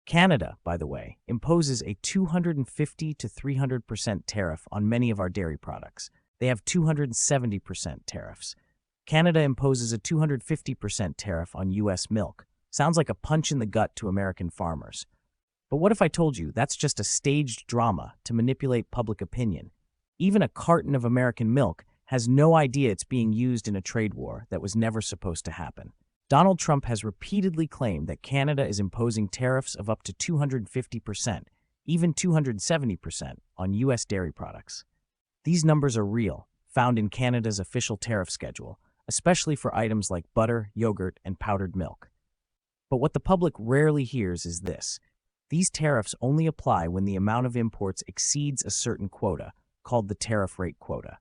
Canada, by the way, imposes a 250 to 300% tariff on many of our dairy products. They have 270% tariffs. Canada imposes a 250% tariff on U.S. milk. Sounds like a punch in the gut to American farmers. But what if I told you that's just a staged drama to manipulate public opinion? Even a carton of American milk has no idea it's being used in a trade war that was never supposed to happen. Donald Trump has repeatedly claimed that Canada is imposing tariffs of up to 250%, even 270%, on U.S. dairy products. These numbers are real, found in Canada's official tariff schedule, especially for items like butter, yogurt, and powdered milk. But what the public rarely hears is this. These tariffs only apply when the amount of imports exceeds a certain quota, called the tariff rate quota.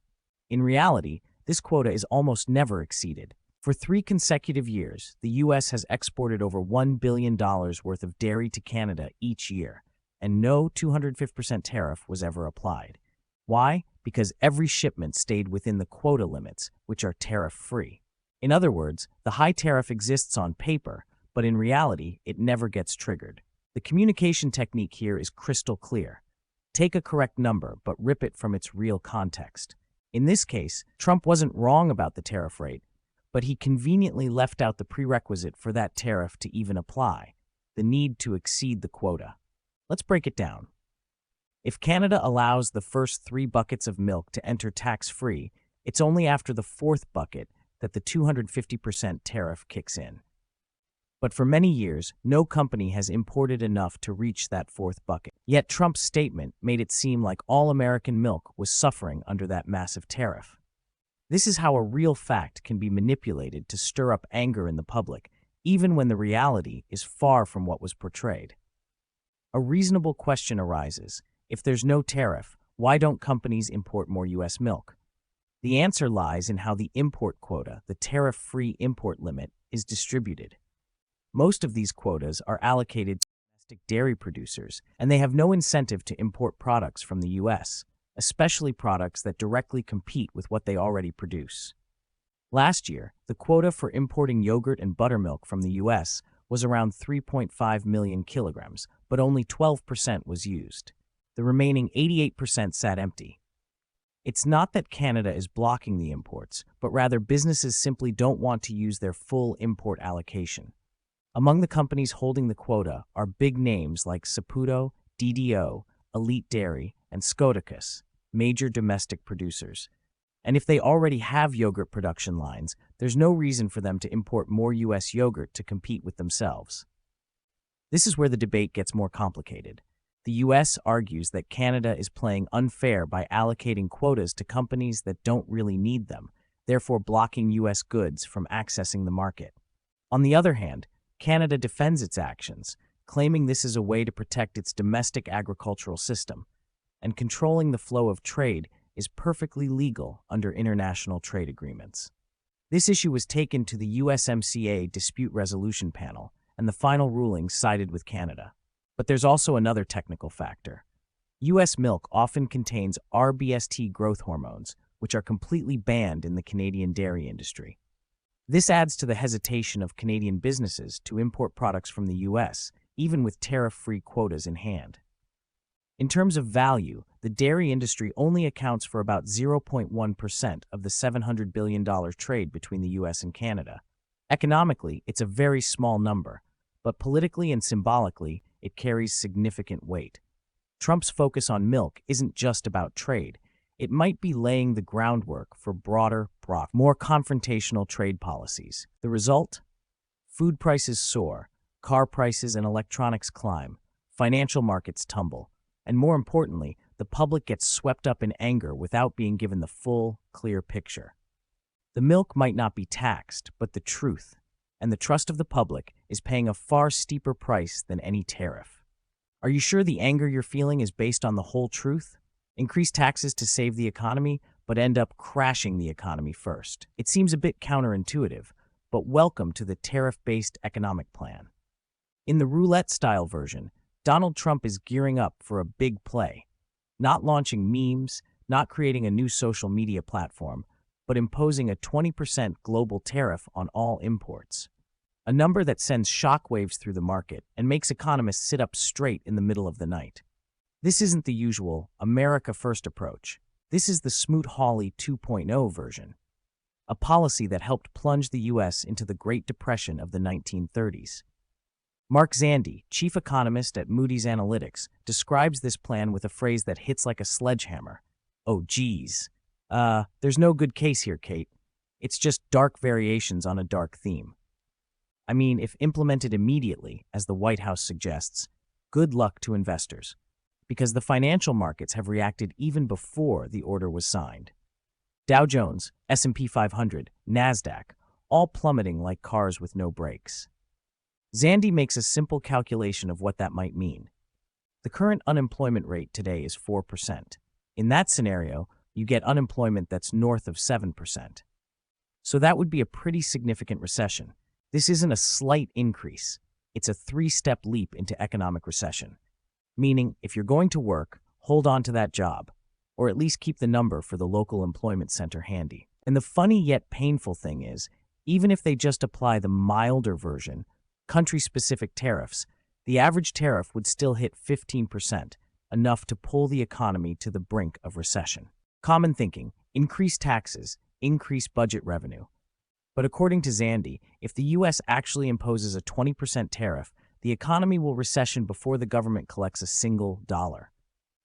In reality, this quota is almost never exceeded. For 3 consecutive years, the U.S. has exported over $1 billion worth of dairy to Canada each year, and no 250% tariff was ever applied. Why? Because every shipment stayed within the quota limits, which are tariff-free. In other words, the high tariff exists on paper, but in reality, it never gets triggered. The communication technique here is crystal clear. Take a correct number, but rip it from its real context. In this case, Trump wasn't wrong about the tariff rate, but he conveniently left out the prerequisite for that tariff to even apply, the need to exceed the quota. Let's break it down. If Canada allows the first 3 buckets of milk to enter tax-free, it's only after the 4th bucket that the 250% tariff kicks in. But for many years, no company has imported enough to reach that 4th bucket. Yet Trump's statement made it seem like all American milk was suffering under that massive tariff. This is how a real fact can be manipulated to stir up anger in the public, even when the reality is far from what was portrayed. A reasonable question arises. If there's no tariff, why don't companies import more U.S. milk? The answer lies in how the import quota, the tariff-free import limit, is distributed. Most of these quotas are allocated to domestic dairy producers, and they have no incentive to import products from the U.S., especially products that directly compete with what they already produce. Last year, the quota for importing yogurt and buttermilk from the U.S. was around 3.5 million kilograms, but only 12% was used. The remaining 88% sat empty. It's not that Canada is blocking the imports, but rather businesses simply don't want to use their full import allocation. Among the companies holding the quota are big names like Saputo, DDO, Elite Dairy, and Scoticus, major domestic producers. And if they already have yogurt production lines, there's no reason for them to import more U.S. yogurt to compete with themselves. This is where the debate gets more complicated. The U.S. argues that Canada is playing unfair by allocating quotas to companies that don't really need them, therefore blocking U.S. goods from accessing the market. On the other hand, Canada defends its actions, claiming this is a way to protect its domestic agricultural system, and controlling the flow of trade is perfectly legal under international trade agreements. This issue was taken to the USMCA Dispute Resolution Panel, and the final ruling sided with Canada. But there's also another technical factor. U.S. milk often contains RBST growth hormones, which are completely banned in the Canadian dairy industry. This adds to the hesitation of Canadian businesses to import products from the U.S., even with tariff-free quotas in hand. In terms of value, the dairy industry only accounts for about 0.1% of the $700 billion trade between the U.S. and Canada. Economically, it's a very small number, but politically and symbolically, it carries significant weight. Trump's focus on milk isn't just about trade. It might be laying the groundwork for broader, more confrontational trade policies. The result? Food prices soar, car prices and electronics climb, financial markets tumble, and more importantly, the public gets swept up in anger without being given the full, clear picture. The milk might not be taxed, but the truth, and the trust of the public, is paying a far steeper price than any tariff. Are you sure the anger you're feeling is based on the whole truth? Increase taxes to save the economy, but end up crashing the economy first. It seems a bit counterintuitive, but welcome to the tariff-based economic plan. In the roulette-style version, Donald Trump is gearing up for a big play, not launching memes, not creating a new social media platform, but imposing a 20% global tariff on all imports. a number that sends shockwaves through the market and makes economists sit up straight in the middle of the night. This isn't the usual America First approach. This is the Smoot-Hawley 2.0 version, a policy that helped plunge the U.S. into the Great Depression of the 1930s. Mark Zandi, chief economist at Moody's Analytics, describes this plan with a phrase that hits like a sledgehammer. Oh, geez. There's no good case here, Kate. It's just dark variations on a dark theme. I mean, if implemented immediately, as the White House suggests, good luck to investors, because the financial markets have reacted even before the order was signed. Dow Jones, S&P 500, NASDAQ, all plummeting like cars with no brakes. Zandi makes a simple calculation of what that might mean. The current unemployment rate today is 4%. In that scenario, you get unemployment that's north of 7%. So that would be a pretty significant recession. This isn't a slight increase. It's a three-step leap into economic recession. Meaning, if you're going to work, hold on to that job, or at least keep the number for the local employment center handy. And the funny yet painful thing is, even if they just apply the milder version, country-specific tariffs, the average tariff would still hit 15%, enough to pull the economy to the brink of recession. Common thinking, increase taxes, increase budget revenue. But according to Zandi, if the U.S. actually imposes a 20% tariff, the economy will recession before the government collects a single dollar.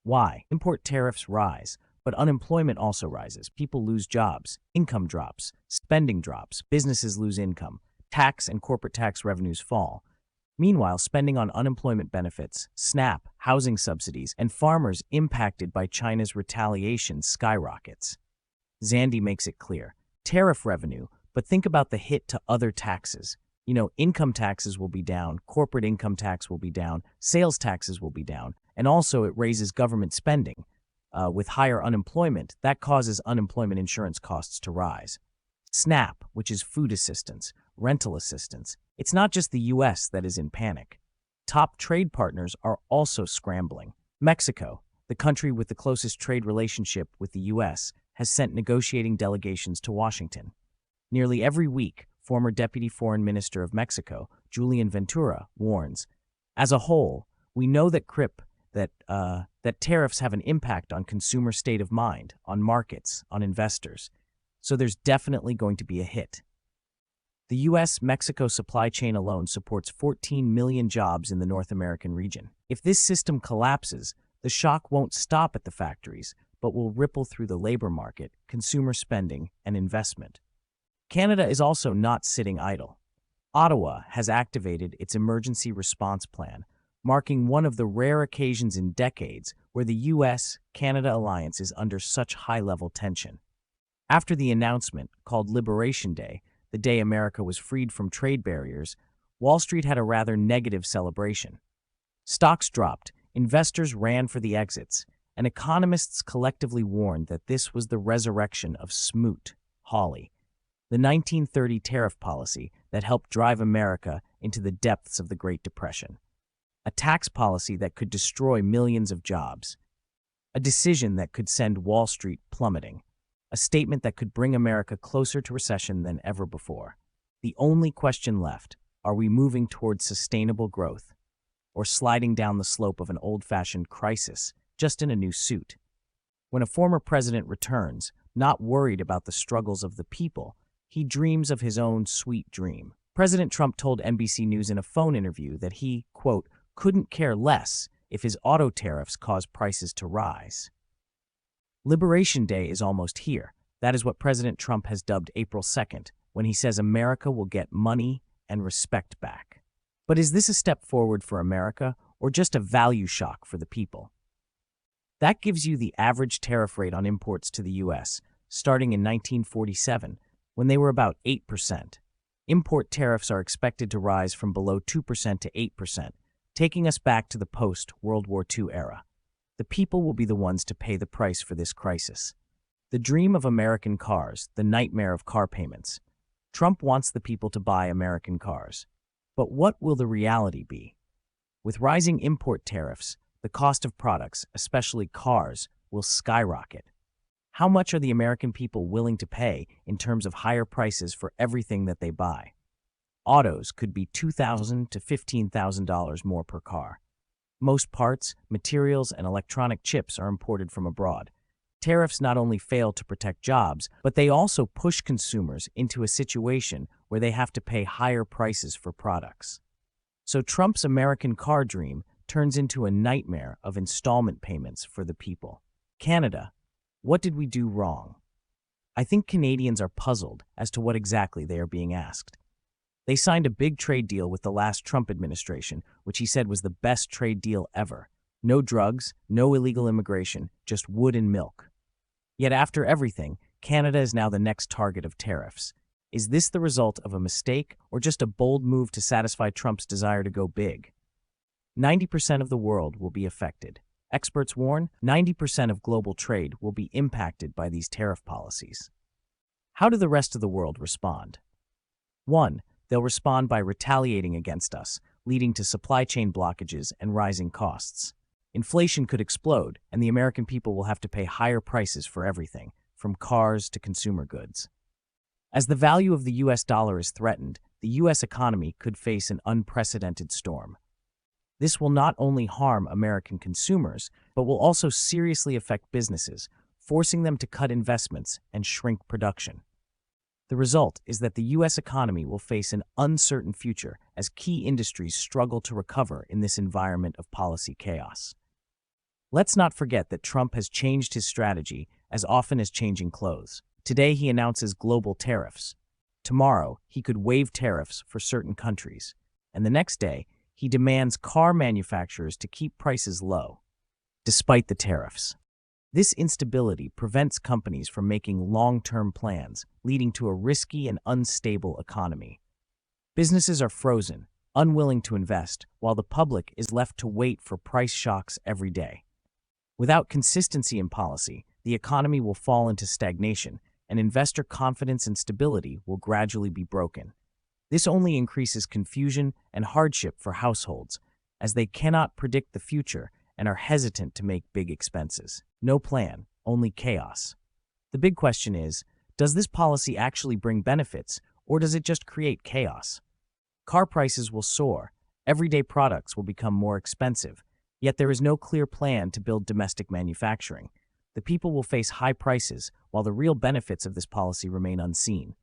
Why? Import tariffs rise, but unemployment also rises. People lose jobs, income drops, spending drops, businesses lose income, tax and corporate tax revenues fall. Meanwhile, spending on unemployment benefits, SNAP, housing subsidies, and farmers impacted by China's retaliation skyrockets. Zandi makes it clear. Tariff revenue, but think about the hit to other taxes. Income taxes will be down, corporate income tax will be down, sales taxes will be down, and also it raises government spending. With higher unemployment, that causes unemployment insurance costs to rise. SNAP, which is food assistance, rental assistance, it's not just the U.S. that is in panic. Top trade partners are also scrambling. Mexico, the country with the closest trade relationship with the U.S., has sent negotiating delegations to Washington. Nearly every week, former Deputy Foreign Minister of Mexico, Julian Ventura, warns, as a whole, we know that tariffs have an impact on consumer state of mind, on markets, on investors. So there's definitely going to be a hit. The U.S.-Mexico supply chain alone supports 14 million jobs in the North American region. If this system collapses, the shock won't stop at the factories, but will ripple through the labor market, consumer spending, and investment. Canada is also not sitting idle. Ottawa has activated its emergency response plan, marking one of the rare occasions in decades where the U.S.-Canada alliance is under such high-level tension. After the announcement, called Liberation Day, the day America was freed from trade barriers, Wall Street had a rather negative celebration. Stocks dropped, investors ran for the exits, and economists collectively warned that this was the resurrection of Smoot-Hawley, the 1930 tariff policy that helped drive America into the depths of the Great Depression. A tax policy that could destroy millions of jobs. A decision that could send Wall Street plummeting. A statement that could bring America closer to recession than ever before. The only question left, are we moving towards sustainable growth, or sliding down the slope of an old-fashioned crisis, just in a new suit? When a former president returns, not worried about the struggles of the people, he dreams of his own sweet dream. President Trump told NBC News in a phone interview that he, quote, couldn't care less if his auto tariffs cause prices to rise. Liberation Day is almost here. That is what President Trump has dubbed April 2nd, when he says America will get money and respect back. But is this a step forward for America, or just a value shock for the people? That gives you the average tariff rate on imports to the U.S., starting in 1947, when they were about 8%. Import tariffs are expected to rise from below 2% to 8%, taking us back to the post-World War II era. The people will be the ones to pay the price for this crisis. The dream of American cars, the nightmare of car payments. Trump wants the people to buy American cars. But what will the reality be? With rising import tariffs, the cost of products, especially cars, will skyrocket. How much are the American people willing to pay in terms of higher prices for everything that they buy? Autos could be $2,000 to $15,000 more per car. Most parts, materials, and electronic chips are imported from abroad. Tariffs not only fail to protect jobs, but they also push consumers into a situation where they have to pay higher prices for products. So Trump's American car dream turns into a nightmare of installment payments for the people. Canada, what did we do wrong? I think Canadians are puzzled as to what exactly they are being asked. They signed a big trade deal with the last Trump administration, which he said was the best trade deal ever. No drugs, no illegal immigration, just wood and milk. Yet after everything, Canada is now the next target of tariffs. Is this the result of a mistake or just a bold move to satisfy Trump's desire to go big? 90% of the world will be affected. Experts warn 90% of global trade will be impacted by these tariff policies. How do the rest of the world respond? 1. They'll respond by retaliating against us, leading to supply chain blockages and rising costs. Inflation could explode, and the American people will have to pay higher prices for everything, from cars to consumer goods. As the value of the US dollar is threatened, the US economy could face an unprecedented storm. This will not only harm American consumers, but will also seriously affect businesses, forcing them to cut investments and shrink production. The result is that the U.S. economy will face an uncertain future as key industries struggle to recover in this environment of policy chaos. Let's not forget that Trump has changed his strategy as often as changing clothes. Today he announces global tariffs. Tomorrow he could waive tariffs for certain countries. And the next day he demands car manufacturers to keep prices low, despite the tariffs. This instability prevents companies from making long-term plans, leading to a risky and unstable economy. Businesses are frozen, unwilling to invest, while the public is left to wait for price shocks every day. Without consistency in policy, the economy will fall into stagnation, and investor confidence and stability will gradually be broken. This only increases confusion and hardship for households, as they cannot predict the future and are hesitant to make big expenses. No plan, only chaos. The big question is, does this policy actually bring benefits, or does it just create chaos? Car prices will soar, everyday products will become more expensive, yet there is no clear plan to build domestic manufacturing. The people will face high prices, while the real benefits of this policy remain unseen.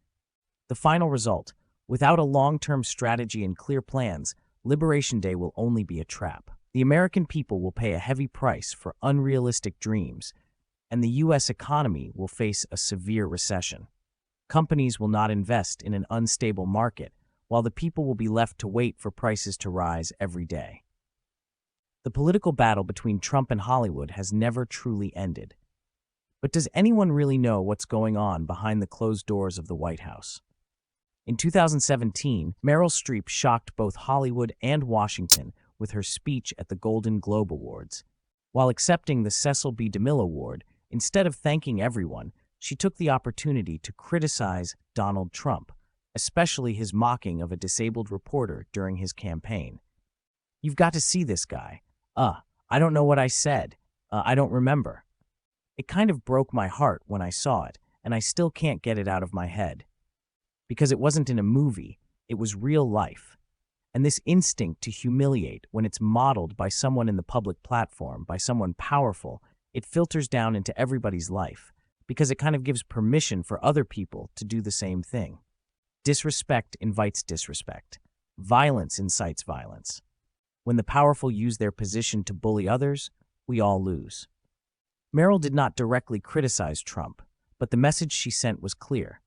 The final result, without a long-term strategy and clear plans, Liberation Day will only be a trap. The American people will pay a heavy price for unrealistic dreams, and the U.S. economy will face a severe recession. Companies will not invest in an unstable market, while the people will be left to wait for prices to rise every day. The political battle between Trump and Hollywood has never truly ended. But does anyone really know what's going on behind the closed doors of the White House? In 2017, Meryl Streep shocked both Hollywood and Washington with her speech at the Golden Globe Awards. While accepting the Cecil B. DeMille Award, instead of thanking everyone, she took the opportunity to criticize Donald Trump, especially his mocking of a disabled reporter during his campaign. "You've got to see this guy. I don't know what I said. I don't remember." It kind of broke my heart when I saw it, and I still can't get it out of my head. Because it wasn't in a movie, it was real life. And this instinct to humiliate, when it's modeled by someone in the public platform, by someone powerful, it filters down into everybody's life, because it kind of gives permission for other people to do the same thing. Disrespect invites disrespect. Violence incites violence. When the powerful use their position to bully others, we all lose. Meryl did not directly criticize Trump, but the message she sent was clear.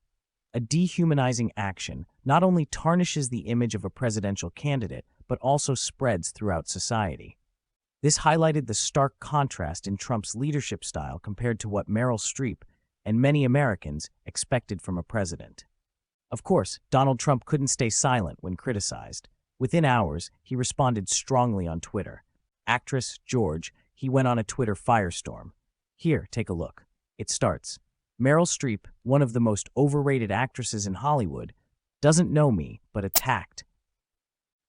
A dehumanizing action not only tarnishes the image of a presidential candidate, but also spreads throughout society. This highlighted the stark contrast in Trump's leadership style compared to what Meryl Streep and many Americans expected from a president. Of course, Donald Trump couldn't stay silent when criticized. Within hours, he responded strongly on Twitter. Actress George, he went on a Twitter firestorm. Here, take a look. It starts, "Meryl Streep, one of the most overrated actresses in Hollywood, doesn't know me, but attacked."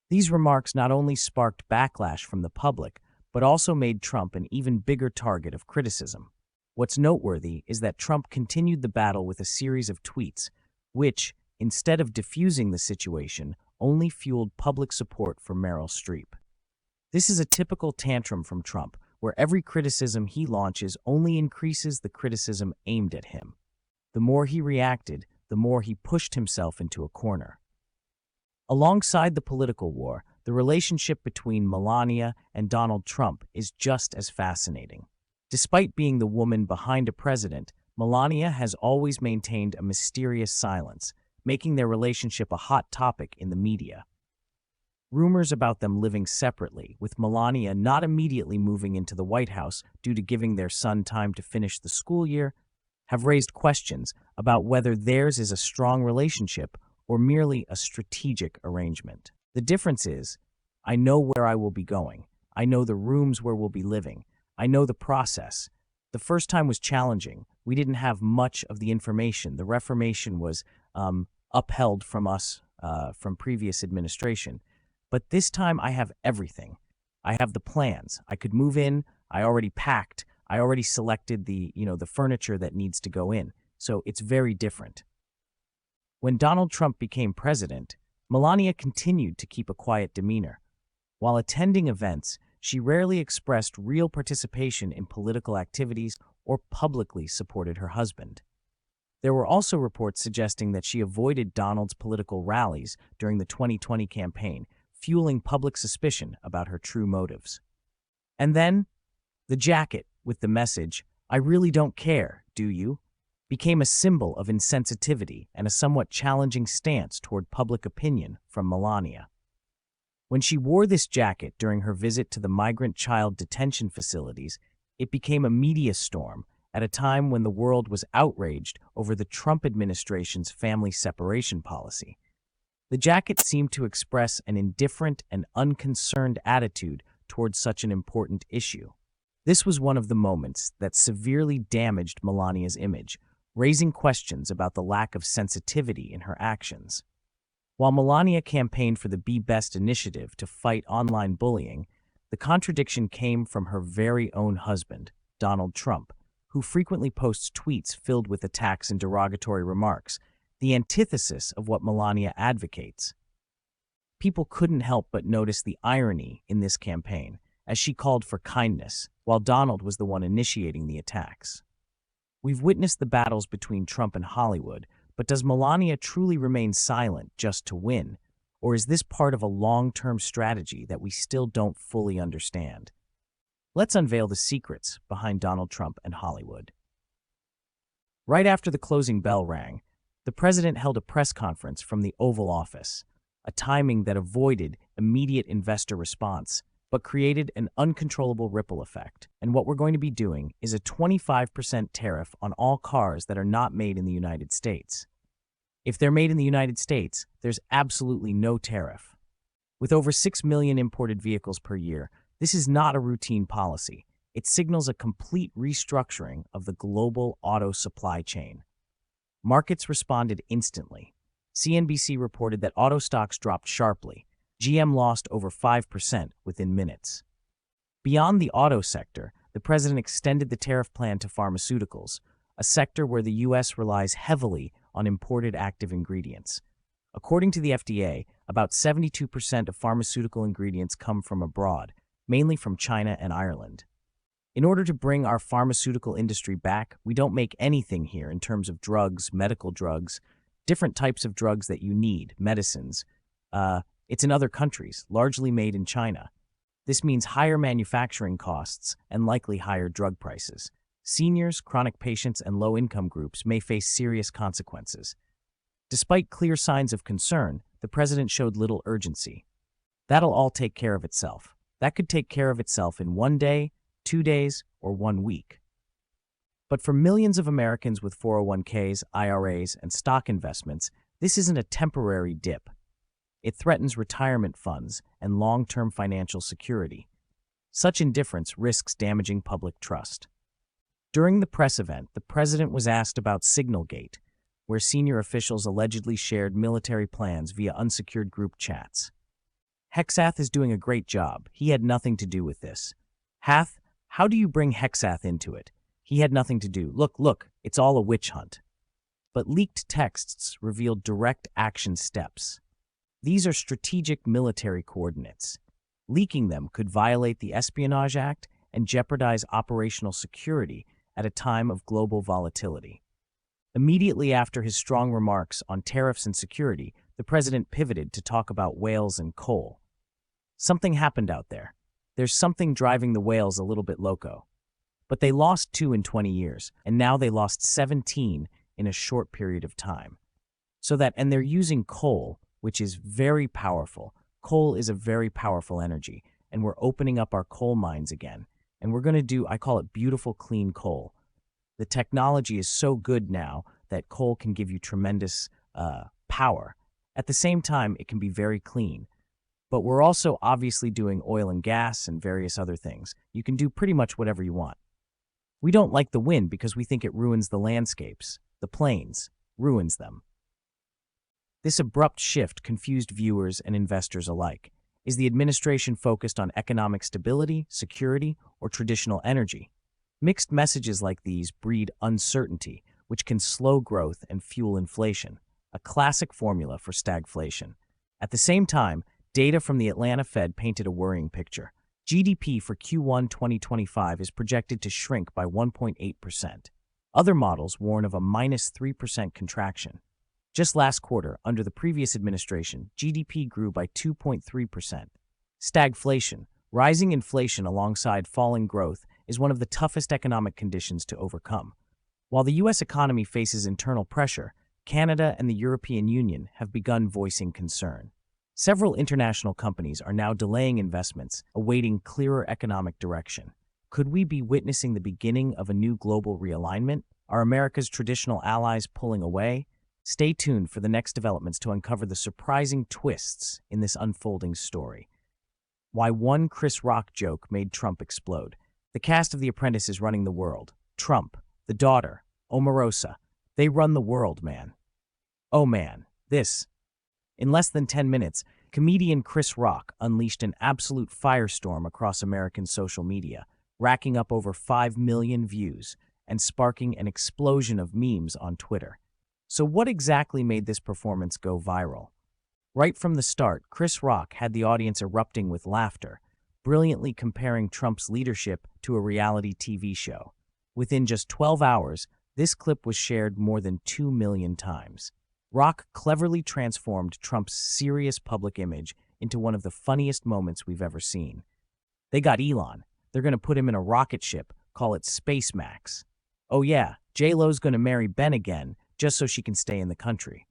These remarks not only sparked backlash from the public, but also made Trump an even bigger target of criticism. What's noteworthy is that Trump continued the battle with a series of tweets, which, instead of diffusing the situation, only fueled public support for Meryl Streep. This is a typical tantrum from Trump, where every criticism he launches only increases the criticism aimed at him. The more he reacted, the more he pushed himself into a corner. Alongside the political war, the relationship between Melania and Donald Trump is just as fascinating. Despite being the woman behind a president, Melania has always maintained a mysterious silence, making their relationship a hot topic in the media. Rumors about them living separately, with Melania not immediately moving into the White House due to giving their son time to finish the school year, have raised questions about whether theirs is a strong relationship or merely a strategic arrangement. The difference is, I know where I will be going. I know the rooms where we'll be living. I know the process. The first time was challenging. We didn't have much of the information. The Reformation was upheld from us, from previous administration. But this time I have everything. I have the plans. I could move in. I already packed. I already selected the furniture that needs to go in. So it's very different. When Donald Trump became president, Melania continued to keep a quiet demeanor. While attending events, she rarely expressed real participation in political activities or publicly supported her husband. There were also reports suggesting that she avoided Donald's political rallies during the 2020 campaign, fueling public suspicion about her true motives. And then, the jacket with the message, "I really don't care, do you?" became a symbol of insensitivity and a somewhat challenging stance toward public opinion from Melania. When she wore this jacket during her visit to the migrant child detention facilities, it became a media storm at a time when the world was outraged over the Trump administration's family separation policy. The jacket seemed to express an indifferent and unconcerned attitude towards such an important issue. This was one of the moments that severely damaged Melania's image, raising questions about the lack of sensitivity in her actions. While Melania campaigned for the Be Best initiative to fight online bullying, the contradiction came from her very own husband, Donald Trump, who frequently posts tweets filled with attacks and derogatory remarks, the antithesis of what Melania advocates. People couldn't help but notice the irony in this campaign, as she called for kindness, while Donald was the one initiating the attacks. We've witnessed the battles between Trump and Hollywood, but does Melania truly remain silent just to win, or is this part of a long-term strategy that we still don't fully understand? Let's unveil the secrets behind Donald Trump and Hollywood. Right after the closing bell rang, the president held a press conference from the Oval Office, a timing that avoided immediate investor response, but created an uncontrollable ripple effect. And what we're going to be doing is a 25% tariff on all cars that are not made in the United States. If they're made in the United States, there's absolutely no tariff. With over 6 million imported vehicles per year, this is not a routine policy. It signals a complete restructuring of the global auto supply chain. Markets responded instantly. CNBC reported that auto stocks dropped sharply. GM lost over 5% within minutes. Beyond the auto sector, the president extended the tariff plan to pharmaceuticals, a sector where the U.S. relies heavily on imported active ingredients. According to the FDA, about 72% of pharmaceutical ingredients come from abroad, mainly from China and Ireland. In order to bring our pharmaceutical industry back, we don't make anything here in terms of drugs, medical drugs, different types of drugs that you need, medicines. It's in other countries, largely made in China. This means higher manufacturing costs and likely higher drug prices. Seniors, chronic patients, and low-income groups may face serious consequences. Despite clear signs of concern, the president showed little urgency. That'll all take care of itself. That could take care of itself in 1 day, 2 days, or 1 week. But for millions of Americans with 401ks, IRAs, and stock investments, this isn't a temporary dip. It threatens retirement funds and long-term financial security. Such indifference risks damaging public trust. During the press event, the president was asked about Signalgate, where senior officials allegedly shared military plans via unsecured group chats. Hexath is doing a great job. He had nothing to do with this. Hath, how do you bring Hexath into it? He had nothing to do. Look, it's all a witch hunt. But leaked texts revealed direct action steps. These are strategic military coordinates. Leaking them could violate the Espionage Act and jeopardize operational security at a time of global volatility. Immediately after his strong remarks on tariffs and security, the president pivoted to talk about whales and coal. Something happened out there. There's something driving the whales a little bit loco. But they lost 2 in 20 years, and now they lost 17 in a short period of time. And they're using coal, which is very powerful. Coal is a very powerful energy, and we're opening up our coal mines again. And we're going to I call it beautiful, clean coal. The technology is so good now that coal can give you tremendous power. At the same time, it can be very clean. But we're also obviously doing oil and gas and various other things. You can do pretty much whatever you want. We don't like the wind because we think it ruins the landscapes, the plains, ruins them. This abrupt shift confused viewers and investors alike. Is the administration focused on economic stability, security, or traditional energy? Mixed messages like these breed uncertainty, which can slow growth and fuel inflation, a classic formula for stagflation. At the same time, data from the Atlanta Fed painted a worrying picture. GDP for Q1 2025 is projected to shrink by 1.8%. Other models warn of a -3% contraction. Just last quarter, under the previous administration, GDP grew by 2.3%. Stagflation, rising inflation alongside falling growth, is one of the toughest economic conditions to overcome. While the U.S. economy faces internal pressure, Canada and the European Union have begun voicing concern. Several international companies are now delaying investments, awaiting clearer economic direction. Could we be witnessing the beginning of a new global realignment? Are America's traditional allies pulling away? Stay tuned for the next developments to uncover the surprising twists in this unfolding story. Why one Chris Rock joke made Trump explode. The cast of The Apprentice is running the world. Trump, the daughter, Omarosa. They run the world, man. Oh man, this. In less than 10 minutes, comedian Chris Rock unleashed an absolute firestorm across American social media, racking up over 5 million views and sparking an explosion of memes on Twitter. So what exactly made this performance go viral? Right from the start, Chris Rock had the audience erupting with laughter, brilliantly comparing Trump's leadership to a reality TV show. Within just 12 hours, this clip was shared more than 2 million times. Rock cleverly transformed Trump's serious public image into one of the funniest moments we've ever seen. They got Elon. They're going to put him in a rocket ship, call it Space Max. Oh yeah, J-Lo's going to marry Ben again, just so she can stay in the country.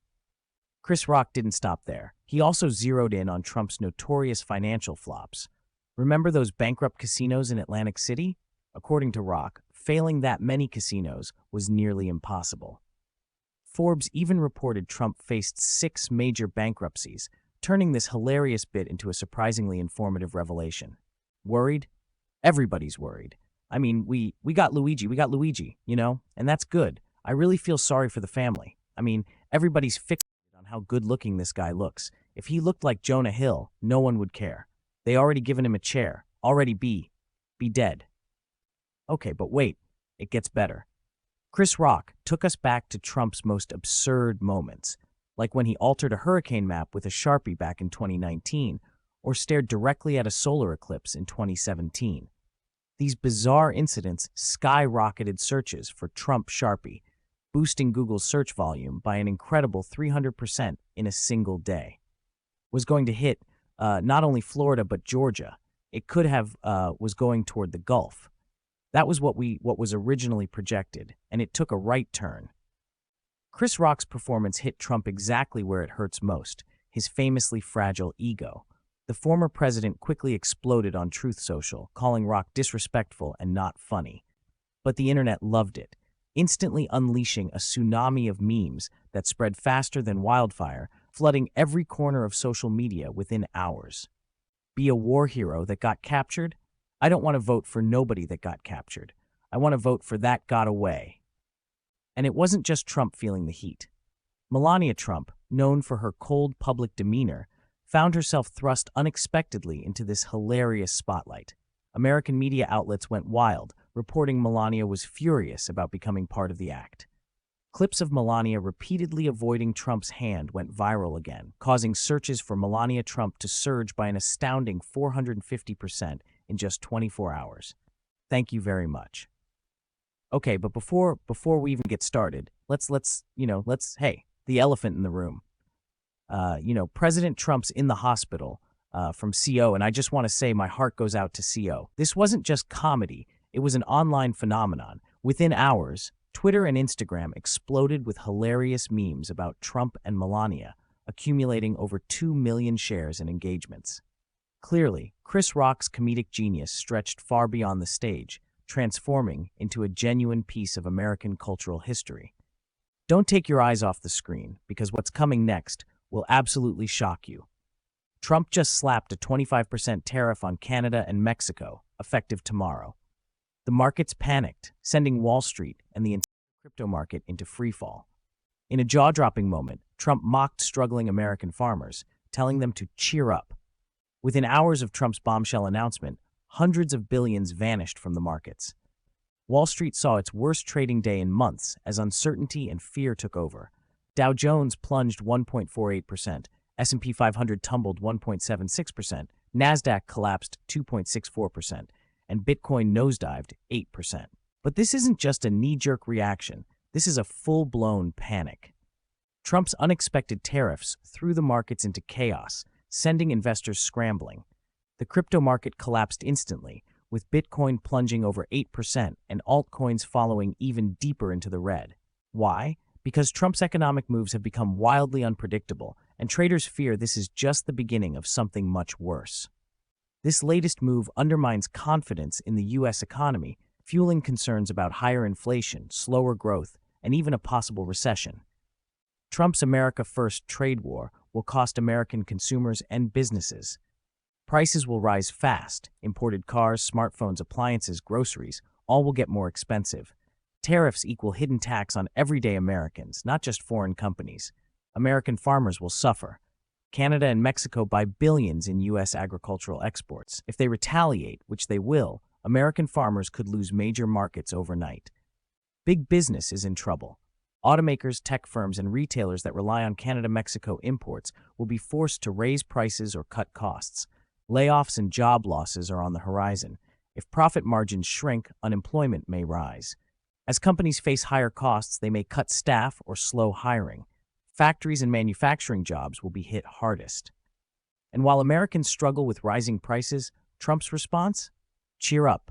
Chris Rock didn't stop there. He also zeroed in on Trump's notorious financial flops. Remember those bankrupt casinos in Atlantic City? According to Rock, failing that many casinos was nearly impossible. Forbes even reported Trump faced 6 major bankruptcies, turning this hilarious bit into a surprisingly informative revelation. Worried? Everybody's worried. I mean, we got Luigi, you know, and that's good. I really feel sorry for the family. I mean, everybody's fixated on how good-looking this guy looks. If he looked like Jonah Hill, no one would care. They already given him a chair. Already be dead. Okay, but wait, it gets better. Chris Rock took us back to Trump's most absurd moments, like when he altered a hurricane map with a Sharpie back in 2019, or stared directly at a solar eclipse in 2017. These bizarre incidents skyrocketed searches for Trump Sharpie, boosting Google's search volume by an incredible 300% in a single day. Was going to hit not only Florida but Georgia. It could have was going toward the Gulf. That was what was originally projected, and it took a right turn. Chris Rock's performance hit Trump exactly where it hurts most, his famously fragile ego. The former president quickly exploded on Truth Social, calling Rock disrespectful and not funny. But the internet loved it, instantly unleashing a tsunami of memes that spread faster than wildfire, flooding every corner of social media within hours. Be a war hero that got captured? I don't want to vote for nobody that got captured. I want to vote for that got away. And it wasn't just Trump feeling the heat. Melania Trump, known for her cold public demeanor, found herself thrust unexpectedly into this hilarious spotlight. American media outlets went wild, reporting Melania was furious about becoming part of the act. Clips of Melania repeatedly avoiding Trump's hand went viral again, causing searches for Melania Trump to surge by an astounding 450% in just 24 hours. Thank you very much. Okay, but before we even get started, hey, the elephant in the room. President Trump's in the hospital from CO, and I just want to say my heart goes out to CO. This wasn't just comedy, it was an online phenomenon. Within hours, Twitter and Instagram exploded with hilarious memes about Trump and Melania, accumulating over 2 million shares and engagements. Clearly, Chris Rock's comedic genius stretched far beyond the stage, transforming into a genuine piece of American cultural history. Don't take your eyes off the screen, because what's coming next will absolutely shock you. Trump just slapped a 25% tariff on Canada and Mexico, effective tomorrow. The markets panicked, sending Wall Street and the entire crypto market into freefall. In a jaw-dropping moment, Trump mocked struggling American farmers, telling them to cheer up. Within hours of Trump's bombshell announcement, hundreds of billions vanished from the markets. Wall Street saw its worst trading day in months as uncertainty and fear took over. Dow Jones plunged 1.48%, S&P 500 tumbled 1.76%, NASDAQ collapsed 2.64%, and Bitcoin nosedived 8%. But this isn't just a knee-jerk reaction. This is a full-blown panic. Trump's unexpected tariffs threw the markets into chaos, sending investors scrambling. The crypto market collapsed instantly, with Bitcoin plunging over 8% and altcoins following even deeper into the red. Why? Because Trump's economic moves have become wildly unpredictable, and traders fear this is just the beginning of something much worse. This latest move undermines confidence in the U.S. economy, fueling concerns about higher inflation, slower growth, and even a possible recession. Trump's America First trade war will cost American consumers and businesses. Prices will rise fast. Imported cars, smartphones, appliances, groceries, all will get more expensive. Tariffs equal hidden tax on everyday Americans, not just foreign companies. American farmers will suffer. Canada and Mexico buy billions in U.S. agricultural exports. If they retaliate, which they will, American farmers could lose major markets overnight. Big business is in trouble. Automakers, tech firms, and retailers that rely on Canada-Mexico imports will be forced to raise prices or cut costs. Layoffs and job losses are on the horizon. If profit margins shrink, unemployment may rise. As companies face higher costs, they may cut staff or slow hiring. Factories and manufacturing jobs will be hit hardest. And while Americans struggle with rising prices, Trump's response? Cheer up.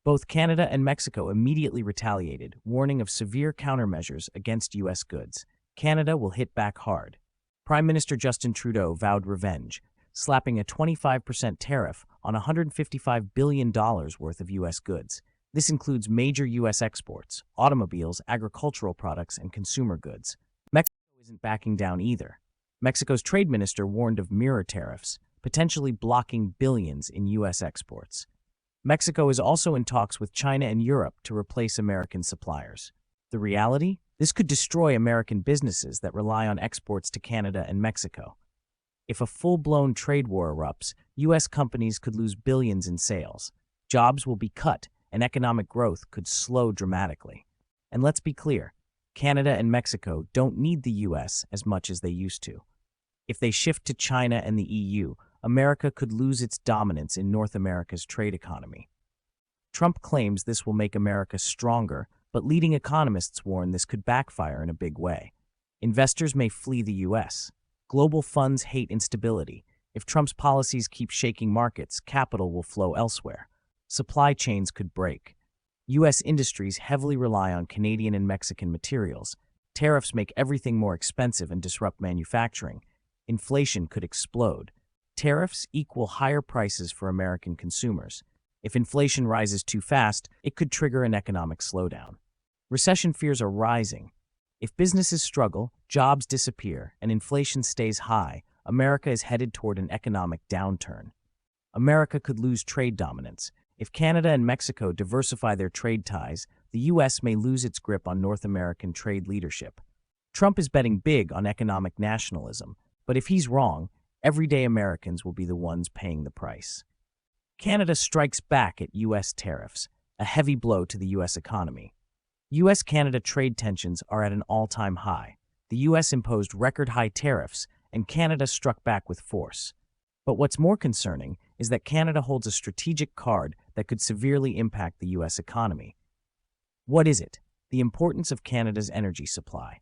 Both Canada and Mexico immediately retaliated, warning of severe countermeasures against U.S. goods. Canada will hit back hard. Prime Minister Justin Trudeau vowed revenge, slapping a 25% tariff on $155 billion worth of U.S. goods. This includes major U.S. exports, automobiles, agricultural products, and consumer goods. Mexico isn't backing down either. Mexico's trade minister warned of mirror tariffs, potentially blocking billions in U.S. exports. Mexico is also in talks with China and Europe to replace American suppliers. The reality? This could destroy American businesses that rely on exports to Canada and Mexico. If a full-blown trade war erupts, U.S. companies could lose billions in sales. Jobs will be cut, and economic growth could slow dramatically. And let's be clear, Canada and Mexico don't need the U.S. as much as they used to. If they shift to China and the EU, America could lose its dominance in North America's trade economy. Trump claims this will make America stronger, but leading economists warn this could backfire in a big way. Investors may flee the U.S. Global funds hate instability. If Trump's policies keep shaking markets, capital will flow elsewhere. Supply chains could break. U.S. industries heavily rely on Canadian and Mexican materials. Tariffs make everything more expensive and disrupt manufacturing. Inflation could explode. Tariffs equal higher prices for American consumers. If inflation rises too fast, it could trigger an economic slowdown. Recession fears are rising. If businesses struggle, jobs disappear, and inflation stays high, America is headed toward an economic downturn. America could lose trade dominance. If Canada and Mexico diversify their trade ties, the U.S. may lose its grip on North American trade leadership. Trump is betting big on economic nationalism, but if he's wrong, everyday Americans will be the ones paying the price. Canada strikes back at U.S. tariffs, a heavy blow to the U.S. economy. U.S.-Canada trade tensions are at an all-time high. The U.S. imposed record-high tariffs, and Canada struck back with force. But what's more concerning is that Canada holds a strategic card that could severely impact the U.S. economy. What is it? The importance of Canada's energy supply.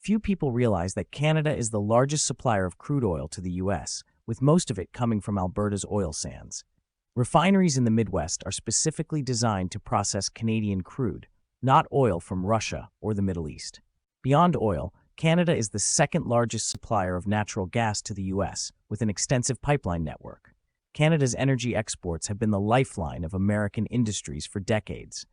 Few people realize that Canada is the largest supplier of crude oil to the U.S., with most of it coming from Alberta's oil sands. Refineries in the Midwest are specifically designed to process Canadian crude, not oil from Russia or the Middle East. Beyond oil, Canada is the second largest supplier of natural gas to the U.S., with an extensive pipeline network. Canada's energy exports have been the lifeline of American industries for decades.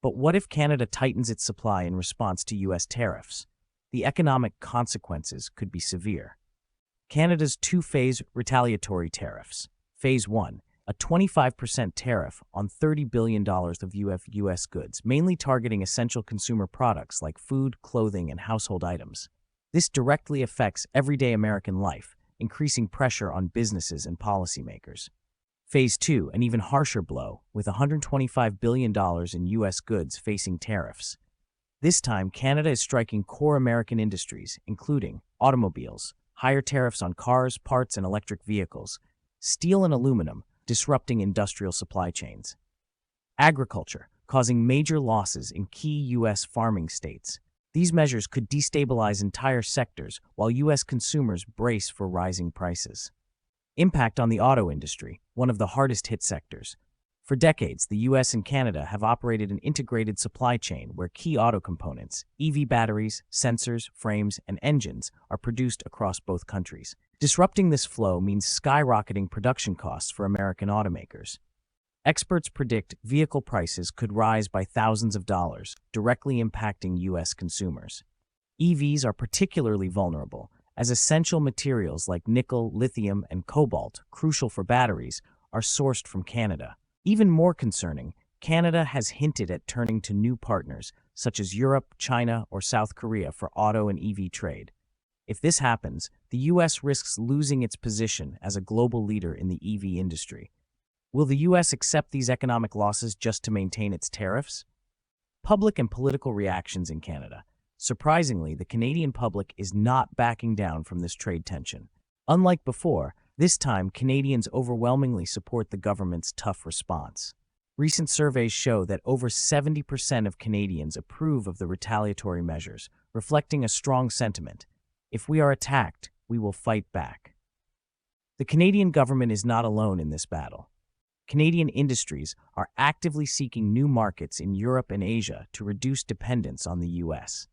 But what if Canada tightens its supply in response to U.S. tariffs? The economic consequences could be severe. Canada's two-phase retaliatory tariffs. Phase 1, a 25% tariff on $30 billion of U.S. goods, mainly targeting essential consumer products like food, clothing, and household items. This directly affects everyday American life, increasing pressure on businesses and policymakers. Phase 2, an even harsher blow, with $125 billion in U.S. goods facing tariffs. This time, Canada is striking core American industries, including automobiles, higher tariffs on cars, parts, and electric vehicles, steel and aluminum, disrupting industrial supply chains. Agriculture, causing major losses in key U.S. farming states. These measures could destabilize entire sectors while U.S. consumers brace for rising prices. Impact on the auto industry, one of the hardest-hit sectors. For decades, the U.S. and Canada have operated an integrated supply chain where key auto components, EV batteries, sensors, frames, and engines are produced across both countries. Disrupting this flow means skyrocketing production costs for American automakers. Experts predict vehicle prices could rise by thousands of dollars, directly impacting U.S. consumers. EVs are particularly vulnerable, as essential materials like nickel, lithium, and cobalt, crucial for batteries, are sourced from Canada. Even more concerning, Canada has hinted at turning to new partners, such as Europe, China, or South Korea for auto and EV trade. If this happens, the U.S. risks losing its position as a global leader in the EV industry. Will the U.S. accept these economic losses just to maintain its tariffs? Public and political reactions in Canada. Surprisingly, the Canadian public is not backing down from this trade tension. Unlike before, this time Canadians overwhelmingly support the government's tough response. Recent surveys show that over 70% of Canadians approve of the retaliatory measures, reflecting a strong sentiment. If we are attacked, we will fight back. The Canadian government is not alone in this battle. Canadian industries are actively seeking new markets in Europe and Asia to reduce dependence on the U.S.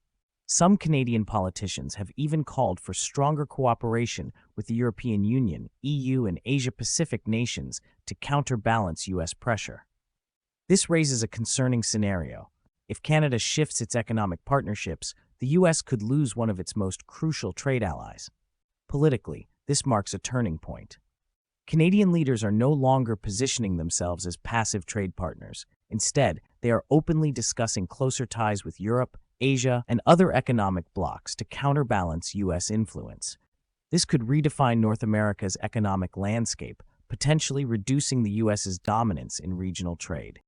Some Canadian politicians have even called for stronger cooperation with the European Union, EU, and Asia-Pacific nations to counterbalance U.S. pressure. This raises a concerning scenario. If Canada shifts its economic partnerships, the U.S. could lose one of its most crucial trade allies. Politically, this marks a turning point. Canadian leaders are no longer positioning themselves as passive trade partners. Instead, they are openly discussing closer ties with Europe, Asia, and other economic blocs to counterbalance U.S. influence. This could redefine North America's economic landscape, potentially reducing the U.S.'s dominance in regional trade.